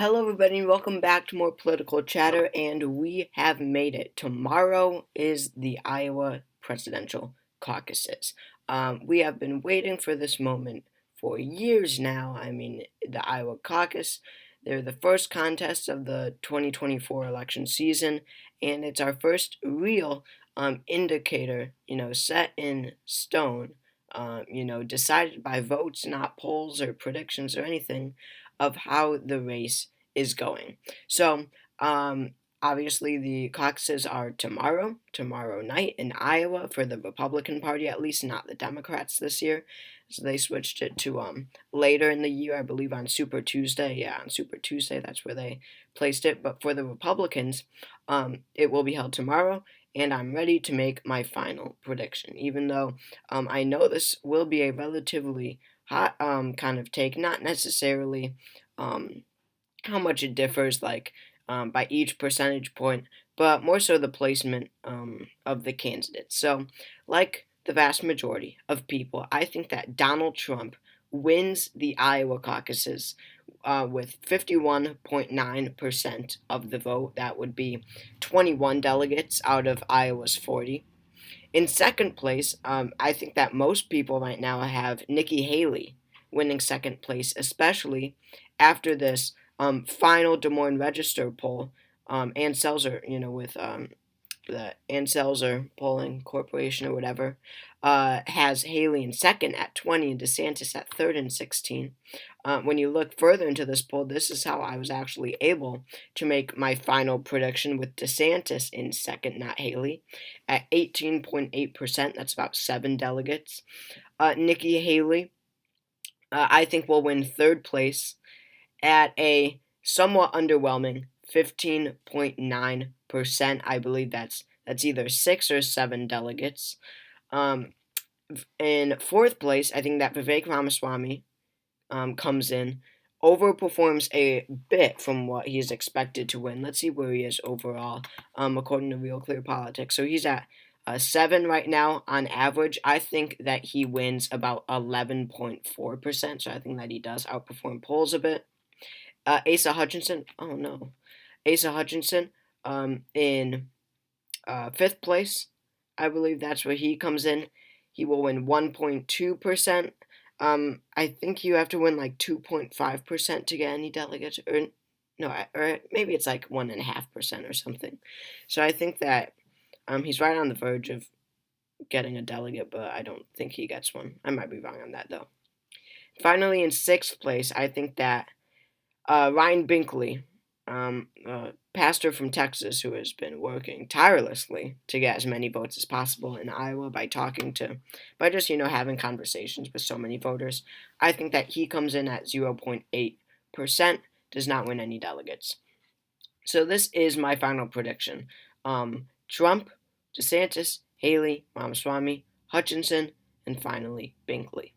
Hello, everybody, and welcome back to more political chatter. And we have made it. Tomorrow is the Iowa presidential caucuses. We have been waiting for this moment for years now. I mean, the Iowa caucus, they're the first contest of the 2024 election season, and it's our first real indicator, set in stone, decided by votes, not polls or predictions or anything of how the race is going. So, um, obviously, the caucuses are tomorrow night in Iowa for the Republican Party, at least not the Democrats this year. So they switched it to later in the year, I believe on Super Tuesday. Yeah, on Super Tuesday, that's where they placed it. But for the Republicans, it will be held tomorrow, and I'm ready to make my final prediction. Even though I know this will be a relatively hot kind of take, not necessarily how much it differs, like by each percentage point, but more so the placement of the candidates. So, like the vast majority of people, I think that Donald Trump wins the Iowa caucuses with 51.9% of the vote. That would be 21 delegates out of Iowa's 40. In second place, I think that most people right now have Nikki Haley winning second place, especially after this final Des Moines Register poll. Ann Selzer, with the Ann Selzer Polling Corporation or whatever, has Haley in second at 20 and DeSantis at third and 16. When you look further into this poll, this is how I was actually able to make my final prediction with DeSantis in second, not Haley, at 18.8%. That's about 7 delegates. Nikki Haley, I think, will win third place at a somewhat underwhelming 15.9%. I believe that's either 6 or 7 delegates. In fourth place, I think that Vivek Ramaswamy comes in, overperforms a bit from what he's expected to win. Let's see where he is overall, according to Real Clear Politics. So he's at 7 right now on average. I think that he wins about 11.4%. So I think that he does outperform polls a bit. Asa Hutchinson, oh no, Asa Hutchinson in fifth place. I believe that's where he comes in. He will win 1.2%. I think you have to win like 2.5% to get any delegates, or no, or maybe it's like 1.5% or something. So I think that he's right on the verge of getting a delegate, but I don't think he gets one. I might be wrong on that though. Finally, in sixth place, I think that Ryan Binkley, a pastor from Texas who has been working tirelessly to get as many votes as possible in Iowa by by just, having conversations with so many voters. I think that he comes in at 0.8%, does not win any delegates. So this is my final prediction. Trump, DeSantis, Haley, Ramaswamy, Hutchinson, and finally Binkley.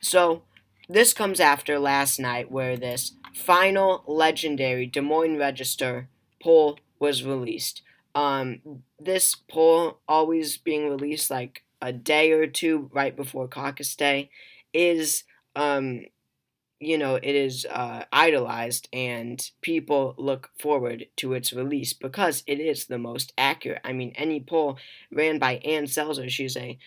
So this comes after last night where this final legendary Des Moines Register poll was released. This poll, always being released like a day or two right before caucus day, is it is idolized, and people look forward to its release because it is the most accurate. I mean, any poll ran by Ann Selzer, she is a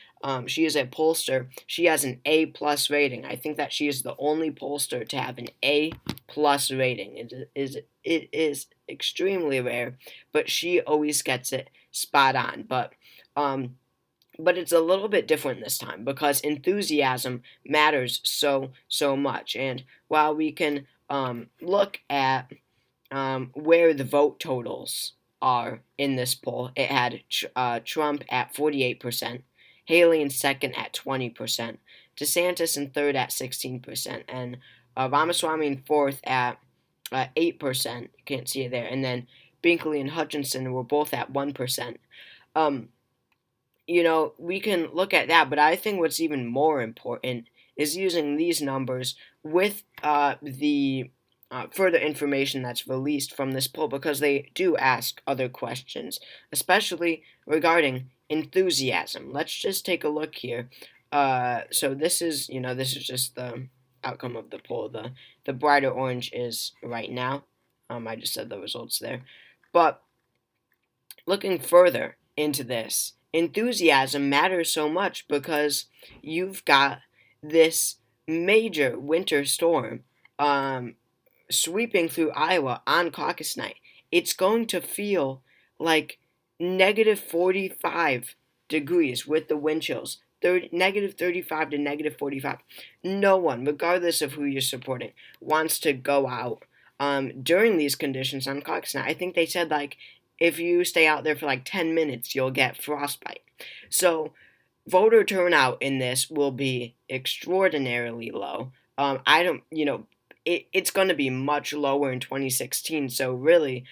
pollster. She has an A plus rating. I think that she is the only pollster to have an A plus rating. It is extremely rare, but she always gets it spot on. But it's a little bit different this time because enthusiasm matters so much. And while we can look at where the vote totals are in this poll, it had Trump at 48%, Haley in second at 20%, DeSantis in third at 16%, and Ramaswamy in fourth at 8%. You can't see it there. And then Binkley and Hutchinson were both at 1%. Um, we can look at that, but I think what's even more important is using these numbers with the further information that's released from this poll, because they do ask other questions, especially regarding enthusiasm. Let's just take a look here. So this is just the outcome of the poll. The brighter orange is right now. I just said the results there. But looking further into this, enthusiasm matters so much because you've got this major winter storm um, sweeping through Iowa on caucus night. It's going to feel like negative 45 degrees with the wind chills. Negative 35 to negative 45. No one, regardless of who you're supporting, wants to go out during these conditions on caucus night. I think they said, like, if you stay out there for like 10 minutes, you'll get frostbite. So voter turnout in this will be extraordinarily low. I don't, it's going to be much lower in 2016. So really,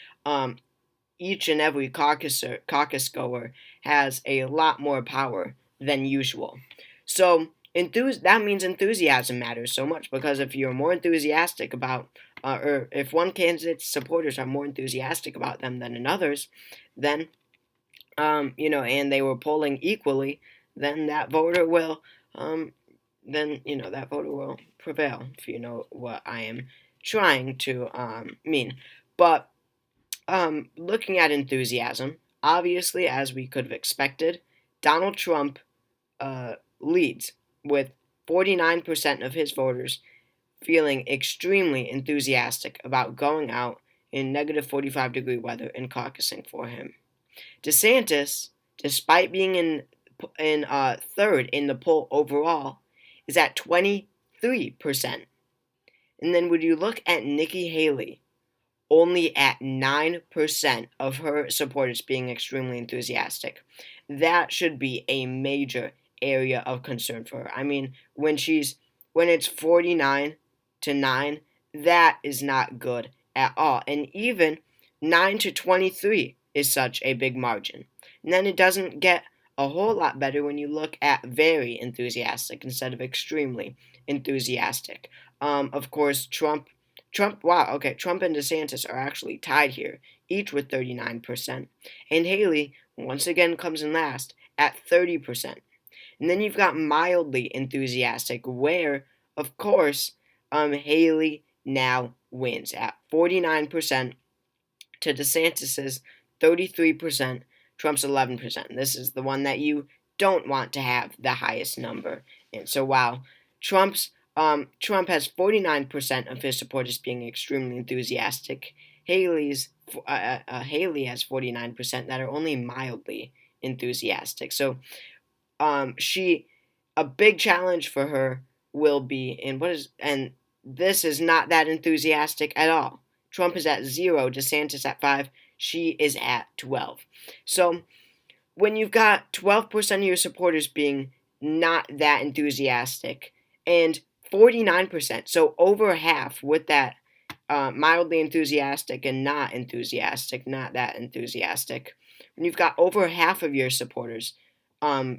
each and every caucus goer has a lot more power than usual. So that means enthusiasm matters so much, because if you're more enthusiastic about, or if one candidate's supporters are more enthusiastic about them than another's, then and they were polling equally, then that voter will, that voter will prevail, if you know what I am trying to mean. But looking at enthusiasm, obviously, as we could have expected, Donald Trump leads with 49% of his voters feeling extremely enthusiastic about going out in negative 45-degree weather and caucusing for him. DeSantis, despite being in third in the poll overall, is at 23%. And then when you look at Nikki Haley, only at 9% of her supporters being extremely enthusiastic. That should be a major area of concern for her. I mean, when it's 49 to 9, that is not good at all. And even 9 to 23 is such a big margin. And then it doesn't get a whole lot better when you look at very enthusiastic instead of extremely enthusiastic. Of course, wow, okay, Trump and DeSantis are actually tied here, each with 39%. And Haley, once again, comes in last at 30%. And then you've got mildly enthusiastic, where, of course, Haley now wins at 49% to DeSantis's 33%, Trump's 11%. This is the one that you don't want to have the highest number. And so, wow, Trump has 49% of his supporters being extremely enthusiastic. Haley has 49% that are only mildly enthusiastic. So, she a big challenge for her will be and this is not that enthusiastic at all. Trump is at 0, DeSantis at 5, she is at 12. So when you've got 12% of your supporters being not that enthusiastic and 49%, so over half with that mildly enthusiastic and not enthusiastic, not that enthusiastic, when you've got over half of your supporters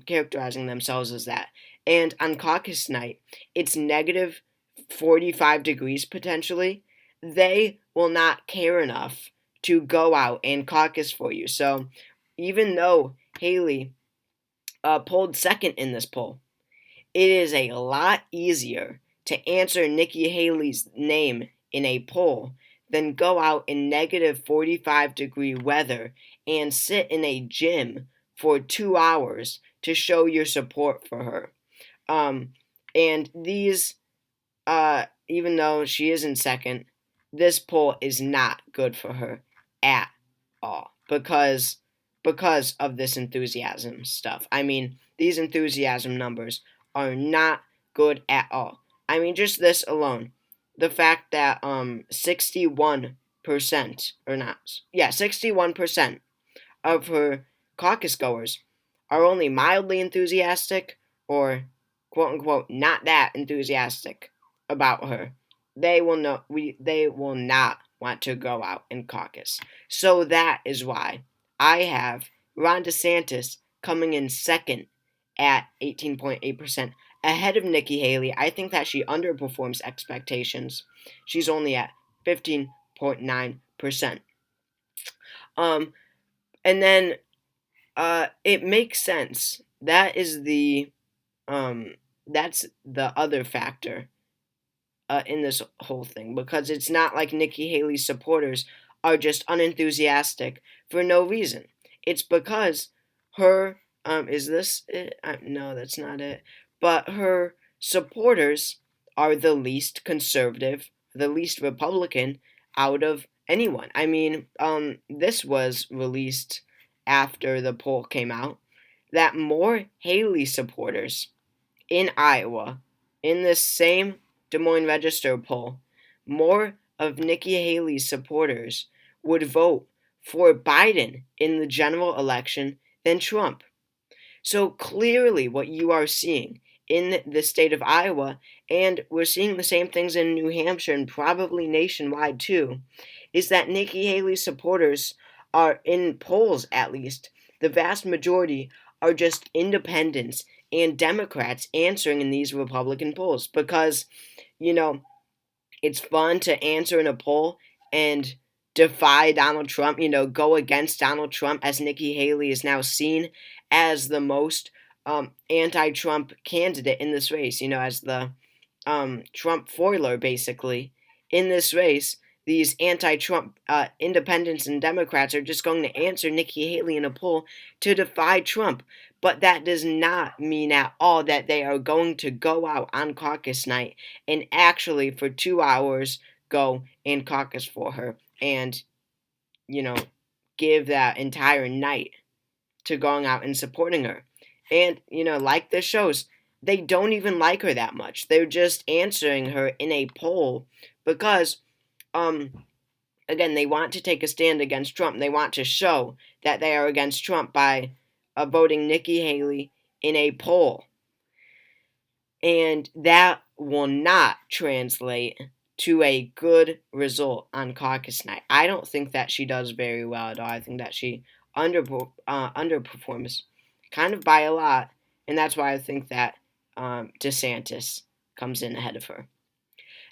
characterizing themselves as that, and on caucus night, it's negative 45 degrees potentially, they will not care enough to go out and caucus for you. So even though Haley polled second in this poll, it is a lot easier to answer Nikki Haley's name in a poll than go out in negative 45-degree weather and sit in a gym for 2 hours to show your support for her. And these, even though she is in second, this poll is not good for her at all because of this enthusiasm stuff. I mean, these enthusiasm numbers are not good at all. I mean, just this alone, the fact that 61% or not, yeah, 61% of her caucus goers are only mildly enthusiastic or quote unquote not that enthusiastic about her. They will not want to go out and caucus. So that is why I have Ron DeSantis coming in second at 18.8%, ahead of Nikki Haley. I think that she underperforms expectations. She's only at 15.9%. And then it makes sense. That's the other factor in this whole thing, because it's not like Nikki Haley's supporters are just unenthusiastic for no reason. It's because her is this it? No, that's not it. But her supporters are the least conservative, the least Republican out of anyone. I mean, this was released after the poll came out that more Haley supporters in Iowa, in this same Des Moines Register poll, more of Nikki Haley's supporters would vote for Biden in the general election than Trump. So clearly, what you are seeing in the state of Iowa, and we're seeing the same things in New Hampshire and probably nationwide too, is that Nikki Haley's supporters are, in polls at least, the vast majority are just independents and Democrats answering in these Republican polls because, you know, it's fun to answer in a poll and defy Donald Trump, go against Donald Trump, as Nikki Haley is now seen as the most anti-Trump candidate in this race, as the Trump foiler, basically, in this race. These anti-Trump independents and Democrats are just going to answer Nikki Haley in a poll to defy Trump. But that does not mean at all that they are going to go out on caucus night and actually, for 2 hours, go and caucus for her and, you know, give that entire night to going out and supporting her. And, like this shows, they don't even like her that much. They're just answering her in a poll because, again, they want to take a stand against Trump. They want to show that they are against Trump by voting Nikki Haley in a poll. And that will not translate to a good result on caucus night. I don't think that she does very well at all. I think that she underperforms kind of by a lot, and that's why I think that DeSantis comes in ahead of her.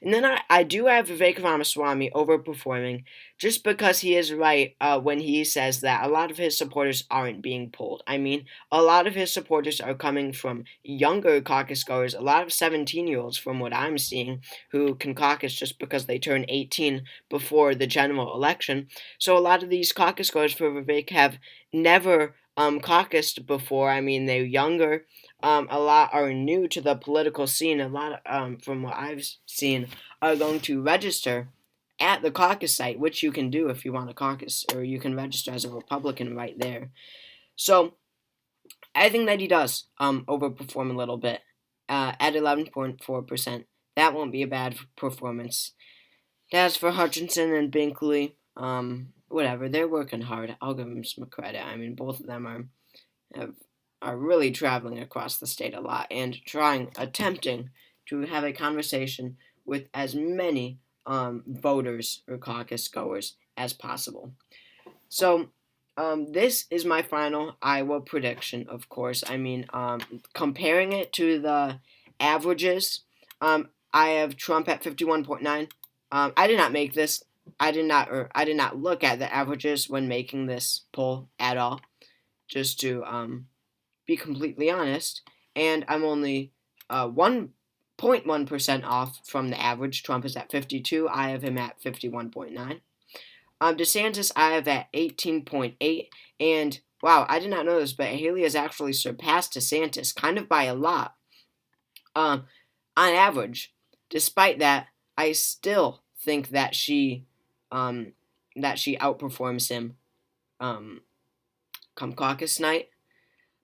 And then I do have Vivek Ramaswamy overperforming just because he is right when he says that a lot of his supporters aren't being polled. I mean, a lot of his supporters are coming from younger caucus goers, a lot of 17-year-olds from what I'm seeing who can caucus just because they turn 18 before the general election. So a lot of these caucus goers for Vivek have never caucused before. I mean, they're younger. A lot are new to the political scene. A lot, from what I've seen, are going to register at the caucus site, which you can do if you want to caucus, or you can register as a Republican right there. So I think that he does overperform a little bit at 11.4%. That won't be a bad performance. As for Hutchinson and Binkley, whatever, they're working hard. I'll give them some credit. I mean, both of them are really traveling across the state a lot and attempting to have a conversation with as many voters or caucus goers as possible. So, this is my final Iowa prediction, of course. I mean, comparing it to the averages, I have Trump at 51.9. I did not make this. I did not look at the averages when making this poll at all, just to be completely honest, and I'm only 1.1% off from the average. Trump is at 52. I have him at 51.9. DeSantis, I have at 18.8. And wow, I did not know this, but Haley has actually surpassed DeSantis kind of by a lot on average. Despite that, I still think that she outperforms him come caucus night.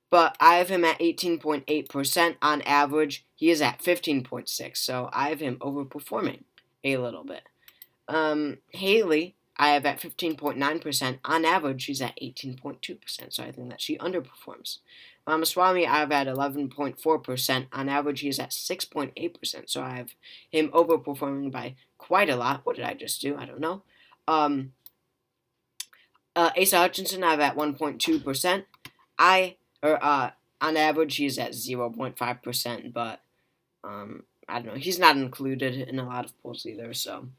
But I have him at 18.8% on average. He is at 15.6%, so I have him overperforming a little bit. Haley, I have at 15.9%. On average, she's at 18.2%, so I think that she underperforms. Ramaswamy, I have at 11.4%. On average, he is at 6.8%, so I have him overperforming by quite a lot. What did I just do? I don't know. Asa Hutchinson, I have at 1.2%. On average, he's at 0.5%, but I don't know. He's not included in a lot of polls either, so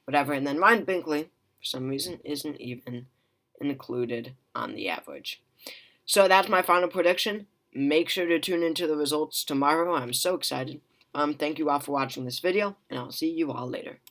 whatever. And then Ryan Binkley, for some reason, isn't even included on the average. So that's my final prediction. Make sure to tune into the results tomorrow. I'm so excited Thank you all for watching this video, and I'll see you all later.